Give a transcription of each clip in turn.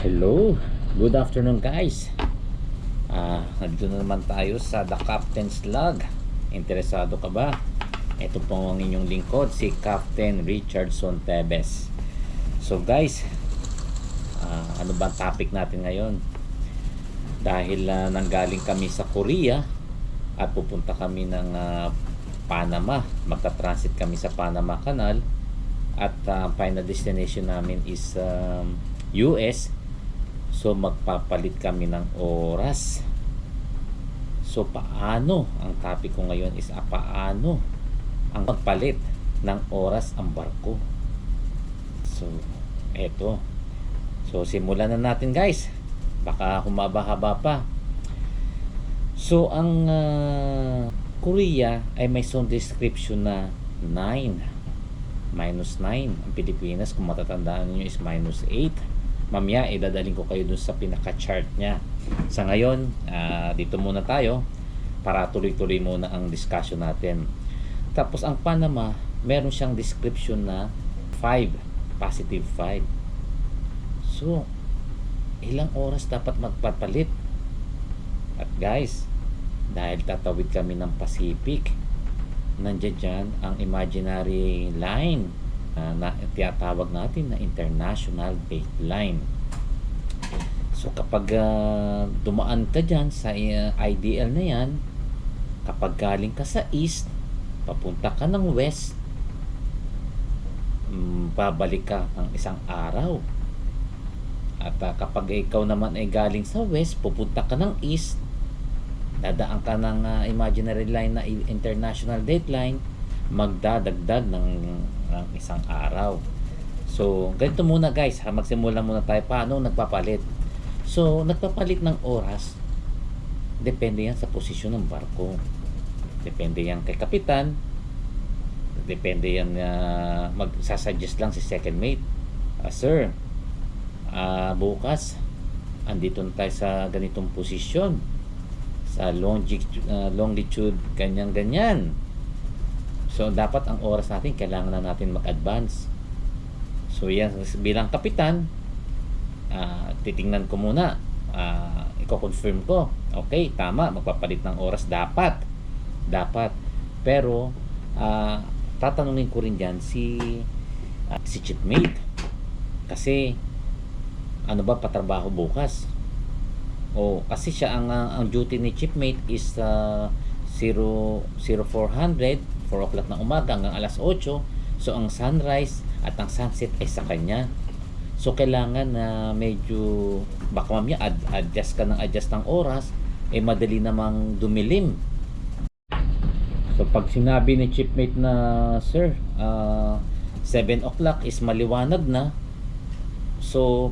Hello, good afternoon guys. Nandito na naman tayo sa The Captain's Log. Interesado ka ba? Ito po ang inyong lingkod, si Captain Richardson Tebes. So guys, ano ba ang topic natin ngayon? Dahil nanggaling kami sa Korea at pupunta kami ng Panama. Magta-transit kami sa Panama Canal at final destination namin is US. So magpapalit kami ng oras. So paano, ang topic ko ngayon is paano ang magpalit ng oras ang barko. So eto. So simulan na natin guys. Baka humaba-haba pa. So ang Korea ay may zone description na 9, -9. Ang Pilipinas, kung matatandaan niyo, is -8. Mamaya idadaling ko kayo dun sa pinaka-chart niya. Sa ngayon, dito muna tayo para tuloy-tuloy muna ang discussion natin. Tapos ang Panama, meron siyang description na 5, +5. So, ilang oras dapat magpapalit? At guys, dahil tatawid kami ng Pacific, nandiyan dyan ang imaginary line na tinatawag natin na international dateline. So kapag dumaan ka dyan sa IDL na yan, kapag galing ka sa east papunta ka ng west, babalik ka ng isang araw. At kapag ikaw naman ay galing sa west, pupunta ka ng east, dadaan ka ng imaginary line na international dateline, magdadagdag ng isang araw. So ganito muna guys, magsimula muna tayo paano nagpapalit. So nagpapalit ng oras, depende yan sa posisyon ng barko, depende yan kay kapitan, depende yan, magsasuggest lang si second mate, sir, bukas andito na tayo sa ganitong posisyon, sa longitude ganyan. So dapat ang oras natin, kailangan na natin mag-advance. So yan, bilang kapitan, titingnan ko muna, i-confirm ko, okay, tama, magpapalit ng oras, dapat. Pero tatanungin ko rin dyan si shipmate, kasi ano ba patrabaho bukas? Kasi siya ang duty ni shipmate is 0400, 4 o'clock ng umaga hanggang alas 8. So ang sunrise at ang sunset ay sa kanya. So kailangan na medyo, baka mamaya adjust ka ng oras, madali namang dumilim. So pag sinabi ni shipmate na, sir, 7 o'clock is maliwanag na, so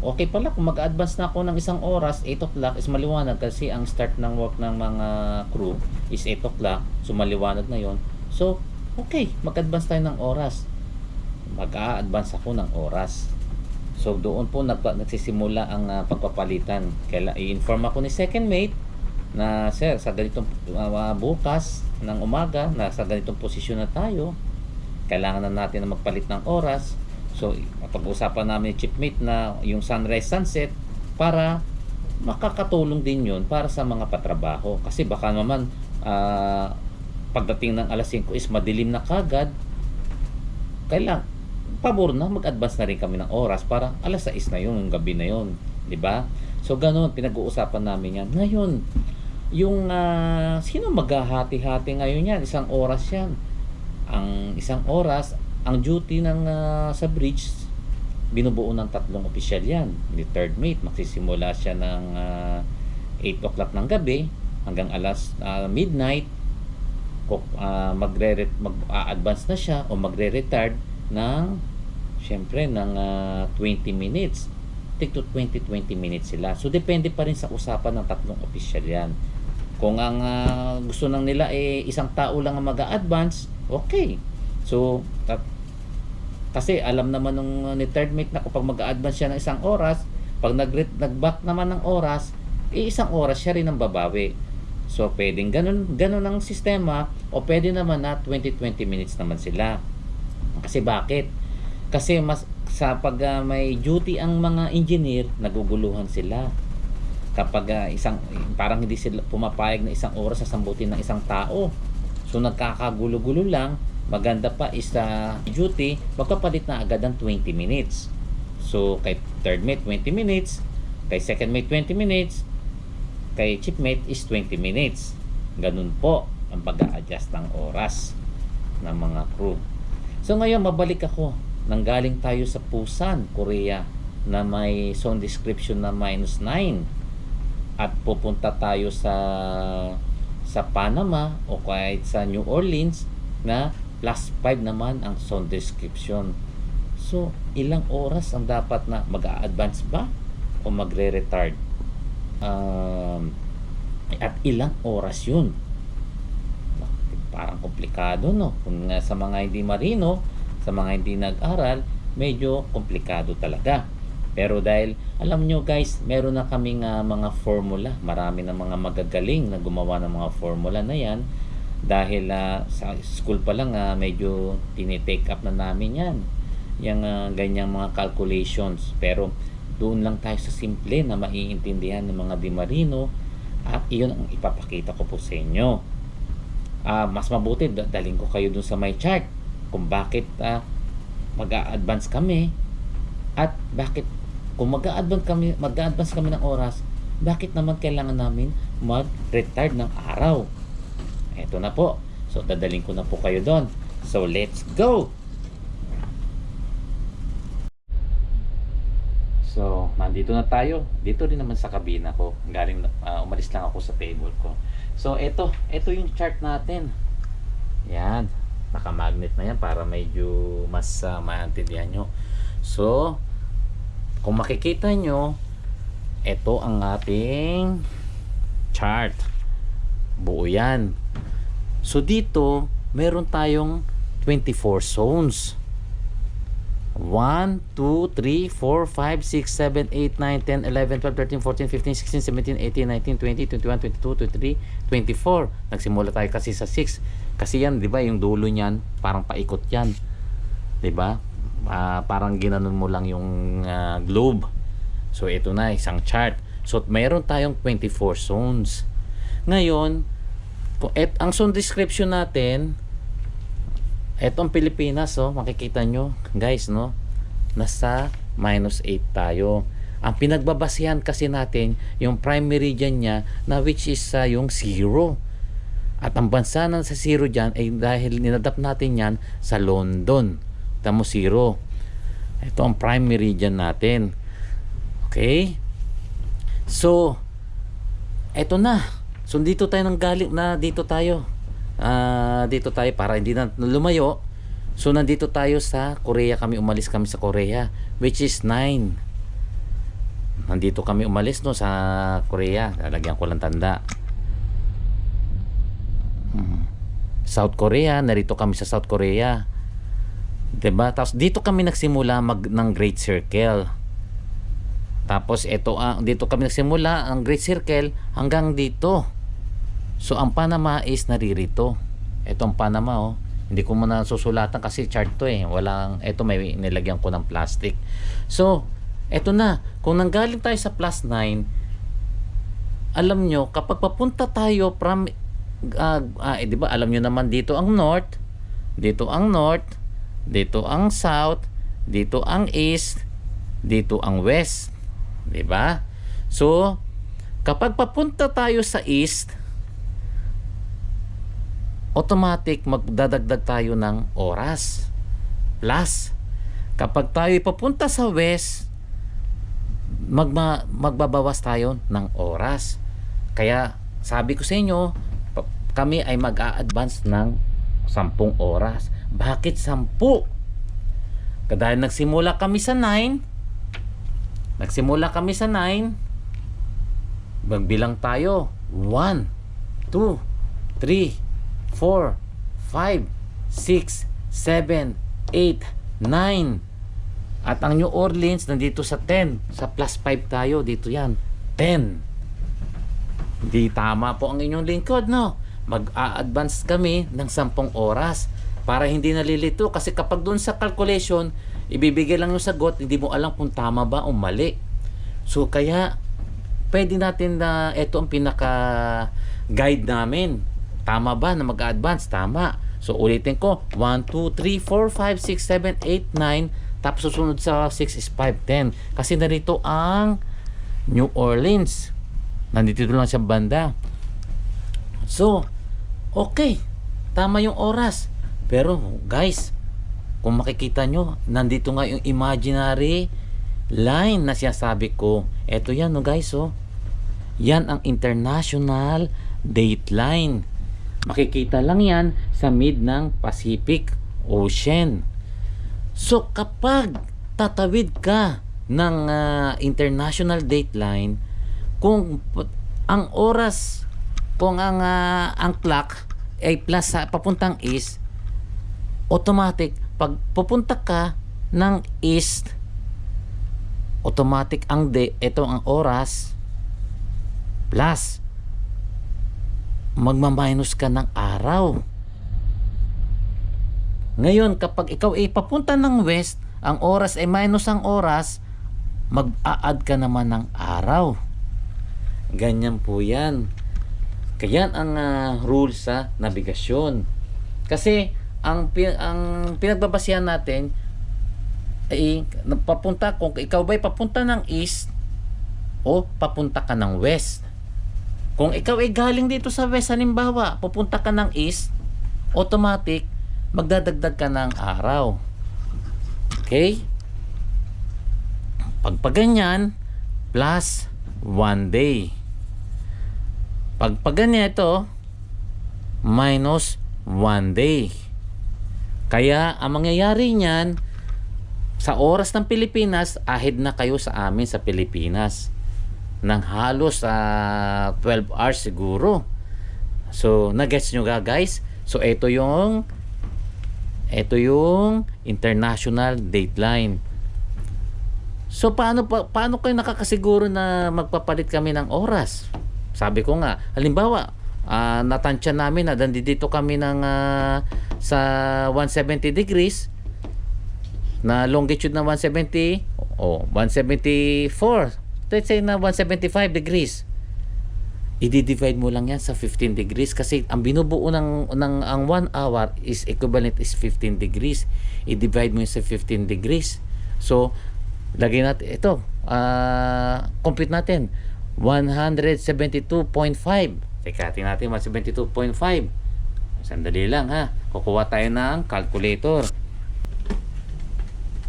okay pala kung mag-advance na ako ng isang oras. 8 o'clock is maliwanag kasi ang start ng work ng mga crew is 8 o'clock, so maliwanag na yon. So okay, mag-advance tayo ng oras, mag-a-advance ako ng oras. So doon po nagsisimula ang pagpapalitan. Kaya i-inform ako ni second mate na, sir, sa ganitong bukas ng umaga, nasa ganitong posisyon na tayo, kailangan na natin na magpalit ng oras. So pag-usapan namin ni shipmate na yung sunrise sunset, para makakatulong din yun para sa mga patrabaho. Kasi baka naman pagdating ng alas 5 is madilim na kagad, kailangan pabor na mag-advance na rin kami ng oras para alas 6 na yun, yung gabi na yun, di ba? So ganoon, pinag-uusapan namin yan. Ngayon, yung sino maghahati-hati ngayon yan? Isang oras yan. Ang isang oras, ang duty ng sa bridge, binubuo ng 3 opisyal yan. Ni third mate, magsisimula siya ng 8 o'clock ng gabi hanggang alas midnight. Mag-advance na siya o magre-retard ng, syempre, ng 20 minutes. Take to 20 minutes sila. So depende pa rin sa usapan ng 3 opisyal yan. Kung ang gusto nang nila isang tao lang ang mag-a-advance, okay. So kasi alam naman nung ni third mate na kapag mag-a-advance siya ng isang oras, pag nag-back naman ng oras, isang oras siya rin ang babawi. So pwedeng ganun ang sistema, o pwede naman na 20 minutes naman sila. Kasi bakit? Kasi sa pag may duty ang mga engineer, naguguluhan sila. Kapag parang hindi sila pumapayag na isang oras sasambutin ng isang tao. So nagkakagulo-gulo lang. Maganda pa is duty, magpapalit na agad ng 20 minutes. So kay third mate 20 minutes, kay second mate 20 minutes, kay chief mate is 20 minutes. Ganun po ang pag-a-adjust ng oras ng mga crew. So ngayon mabalik ako. Nanggaling tayo sa Busan, Korea, na may zone description na -9, at pupunta tayo sa Panama o kahit sa New Orleans na +5 naman ang zone description. So ilang oras ang dapat na mag-a-advance ba o magre-retard? At ilang oras yun? Parang komplikado, no? Kung sa mga hindi marino, sa mga hindi nag-aral, medyo komplikado talaga. Pero dahil alam nyo guys, meron na kaming mga formula. Marami na mga magagaling na gumawa ng mga formula na yan. Dahil sa school pa lang medyo tinitake up na namin yan, yung ganyang mga calculations. Pero doon lang tayo sa simple na maiintindihan ng mga di marino, at iyon ang ipapakita ko po sa inyo. Mas mabuti daling ko kayo dun sa my chart kung bakit mag-a-advance kami, at bakit kung mag-a-advance kami ng oras, bakit naman kailangan namin mag-retard ng araw. Eto na po. So dadaling ko na po kayo doon. So let's go. So nandito na tayo. Dito rin naman sa kabina ko. Umalis lang ako sa table ko. So ito yung chart natin. Yan, naka-magnet na yan para medyo mas maintindihan nyo. So kung makikita nyo, ito ang ating chart. Buo yan. So dito meron tayong 24 zones. 1, 2, 3, 4, 5, 6, 7, 8, 9, 10, 11, 12, 13, 14, 15, 16, 17, 18, 19, 20, 21, 22, 23, 24. Nagsimula tayo kasi sa 6. Kasi yan, di ba, yung dulo niyan, parang paikot yan. Di ba? Parang ginanon mo lang yung globe. So, ito na, isang chart. So, mayroon tayong 24 zones. Ngayon, ang zone description natin, etong Pilipinas, makikita nyo guys, no, nasa -8 tayo. Ang pinagbabasihan kasi natin yung prime meridian niya, na which is yung 0. At ang bansa na sa 0 dyan ay dahil ninadap natin yan sa London. Tamo 0. Ito ang prime meridian natin. Okay, so eto na. So dito tayo nanggaling na, dito tayo para hindi na lumayo. So nandito tayo sa Korea, umalis kami sa Korea, which is 9. Nandito kami umalis, no, sa Korea. Lalagyan ko lang tanda. South Korea, narito kami sa South Korea, diba? Tapos dito kami nagsimula ng Great Circle. Tapos dito kami nagsimula ang Great Circle hanggang dito. So ang Panama is naririto. Ito ang Panama, Hindi ko muna susulatan kasi chart to ito may nilagyan ko ng plastic. So ito na. Kung nanggaling tayo sa +9, alam nyo, kapag papunta tayo from di ba, alam nyo naman, dito ang north, dito ang south, dito ang east, dito ang west, di ba? So kapag papunta tayo sa east, automatic magdadagdag tayo ng oras. Plus, kapag tayo papunta sa west, magbabawas tayo ng oras. Kaya sabi ko sa inyo, kami ay mag-a-advance ng 10 oras. Bakit 10? Dahil nagsimula kami sa 9, magbilang tayo 1, 2, 3, 4, 5, 6, 7, 8, 9. At ang New Orleans nandito sa 10. Sa +5 tayo, dito yan, 10. Di tama po ang inyong lingkod, no? Mag-a-advance kami ng 10 oras para hindi nalilito. Kasi kapag doon sa calculation, ibibigay lang yung sagot, hindi mo alam kung tama ba o mali. So kaya pwede natin na ito ang pinaka guide namin. Tama ba na mag-advance? Tama. So ulitin ko, 1, 2, 3, 4, 5, 6, 7, 8, 9, tapos susunod sa 6 is 5, 10. Kasi narito ang New Orleans. Nandito lang siya banda. So, okay. Tama yung oras. Pero guys, kung makikita nyo, nandito nga yung imaginary line na sinasabi ko. Eto yan, no guys, oh. Yan ang international dateline. Makikita lang yan sa mid ng Pacific Ocean. So kapag tatawid ka ng international dateline, kung ang oras, kung ang clock ay plus sa papuntang east, automatic pag pupunta ka ng east, automatic ang ito ang oras plus magma-minus ka ng araw. Ngayon, kapag ikaw ay papunta ng west, ang oras ay minus ang oras, mag-a-add ka naman ng araw. Ganyan po yan. Kaya ang rule sa nabigasyon. Kasi ang pinagbabasihan natin ay papunta, kung ikaw ba'y papunta ng east o papunta ka ng west. Kung ikaw ay galing dito sa west, halimbawa, pupunta ka ng east, automatic, magdadagdag ka ng araw. Okay? Pagpaganyan, plus 1 day. Pagpaganyan ito, minus 1 day. Kaya, ang mangyayari niyan, sa oras ng Pilipinas, ahead na kayo sa amin sa Pilipinas ng halos 12 hours siguro. So nagets nyo guys? So ito yung international dateline. So paano kayo nakakasiguro na magpapalit kami ng oras? Sabi ko nga, halimbawa natansya namin na dito kami ng sa 170 degrees na longitude na 170 o 174, let's say na 175 degrees, i-divide mo lang yan sa 15 degrees kasi ang binubuo ng ang 1 hour is equivalent is 15 degrees. I-divide mo yun sa 15 degrees. So lagay natin ito, compute natin 172.5. Teka, tingnan natin 172.5. Sandali lang ha, kukuha tayo ng calculator.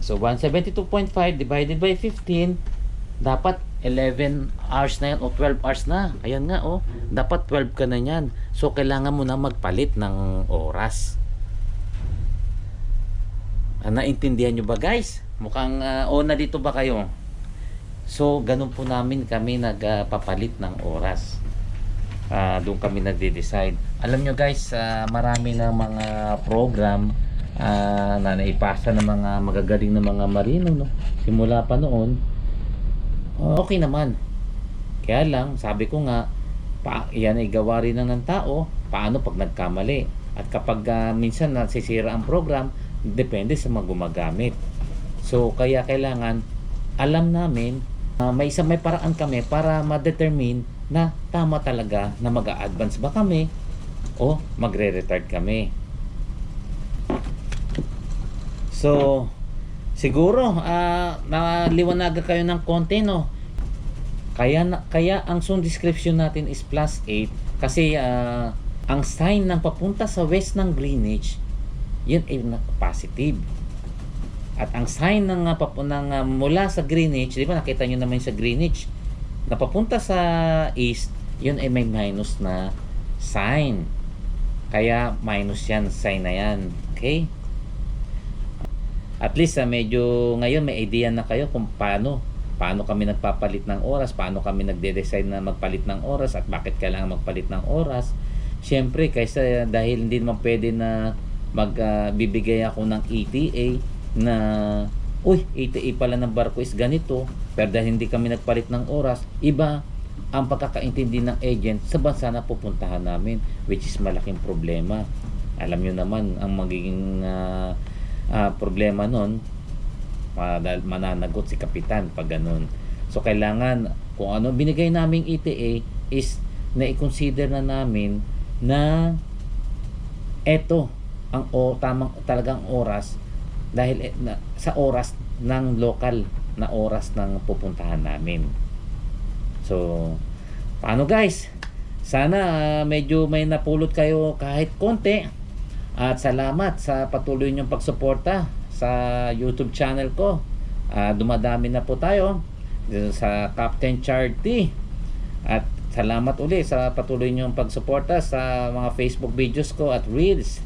So 172.5 divided by 15, dapat 11 hours na yan o 12 hours na. Ayan nga, oh, dapat 12 ka na yan. So kailangan mo na magpalit ng oras. Naintindihan nyo ba guys? Mukhang na dito ba kayo? So ganun po namin kami nagpapalit ng oras. Doon kami nagde-decide. Alam nyo guys, marami ng mga program na naipasa ng mga magagaling na mga marino, no? Simula pa noon, okay naman. Kaya lang, sabi ko nga, yan ay gawa rin ng tao. Paano pag nagkamali? At kapag minsan nasisira ang program, depende sa mga gumagamit. So kaya kailangan alam namin, may paraan kami para ma-determine na tama talaga na mag-a-advance ba kami o magre-retard kami. So siguro naliwanagan kayo ng konti, no? Kaya ang zone description natin is +8 kasi ang sign ng papunta sa west ng Greenwich, yun ay positive. At ang sign ng mula sa Greenwich, di ba nakita nyo naman sa Greenwich, na papunta sa east, yun ay may minus na sign. Kaya minus yan, sign na yan. Okay? At least medyo ngayon may idea na kayo kung paano kami nagpapalit ng oras, paano kami nagde-decide na magpalit ng oras at bakit kailangan magpalit ng oras. Siyempre, kaysa dahil hindi naman pwede na magbibigay ako ng ETA na ETA pala ng barko is ganito, pero dahil hindi kami nagpalit ng oras, iba ang pagkakaintindi ng agent sa bansa na pupuntahan namin, which is malaking problema. Alam nyo naman ang magiging problema nun, dahil mananagot si kapitan pag ganun. So kailangan kung ano binigay naming ETA is na i-consider na namin na eto ang tamang talagang oras dahil sa oras ng local na oras ng pupuntahan namin. So paano guys? Sana medyo may napulot kayo kahit konti. At salamat sa patuloy niyong pagsuporta sa YouTube channel ko. Dumadami na po tayo sa Captain Charity. At salamat uli sa patuloy niyong pagsuporta sa mga Facebook videos ko at Reels.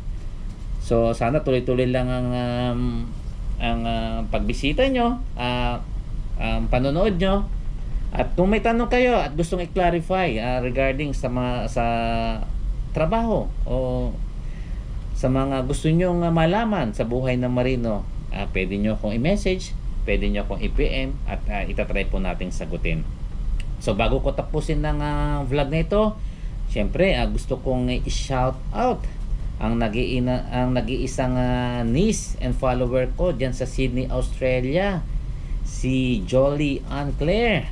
So sana tuloy-tuloy lang ang pagbisita nyo, ang panonood nyo. At kung may tanong kayo at gustong i-clarify regarding sa trabaho o sa mga gusto nyong malaman sa buhay ng marino, pwede nyo akong i-message, pwede nyo akong i-PM at itatry po nating sagutin. So bago ko tapusin ng vlog na ito, syempre gusto kong i-shout out ang nag-iisang niece and follower ko dyan sa Sydney, Australia, si Jolie Ann Claire.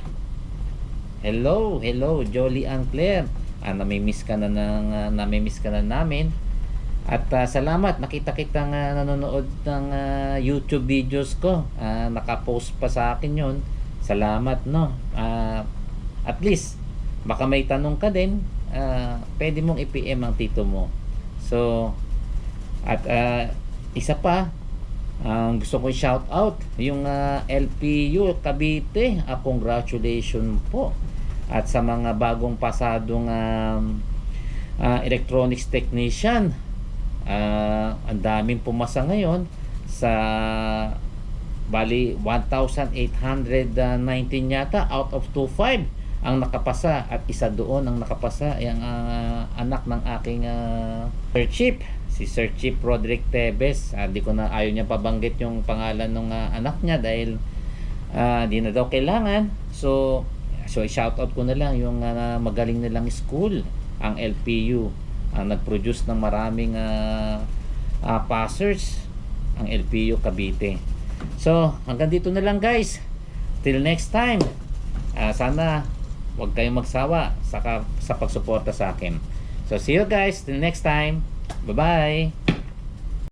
Hello Jolie Ann Claire. Namimiss ka na namin. At salamat, nakita kitang nanonood ng YouTube videos ko. Nakapost pa sa akin yon. Salamat, no. At least baka may tanong ka din, pwede mong i-PM ang tito mo. So at isa pa, gusto ko i-shout out yung LPU Cavite. Congratulations po. At sa mga bagong pasadong electronics technician, ang daming pumasa ngayon sa bali 1,819 yata out of 25 ang nakapasa, at isa doon ang nakapasa yung anak ng aking Sir Chief, si Sir Chief Roderick Tebes. Di ko na, ayaw niya pabanggit yung pangalan ng anak niya dahil di na daw kailangan. So i-shout out ko na lang yung magaling nilang school, ang LPU. Nag-produce ng maraming passers ang LPU Cavite. So hanggang dito na lang guys, till next time. Sana huwag kayong magsawa sa pagsuporta sa akin. So see you guys till next time. Bye bye.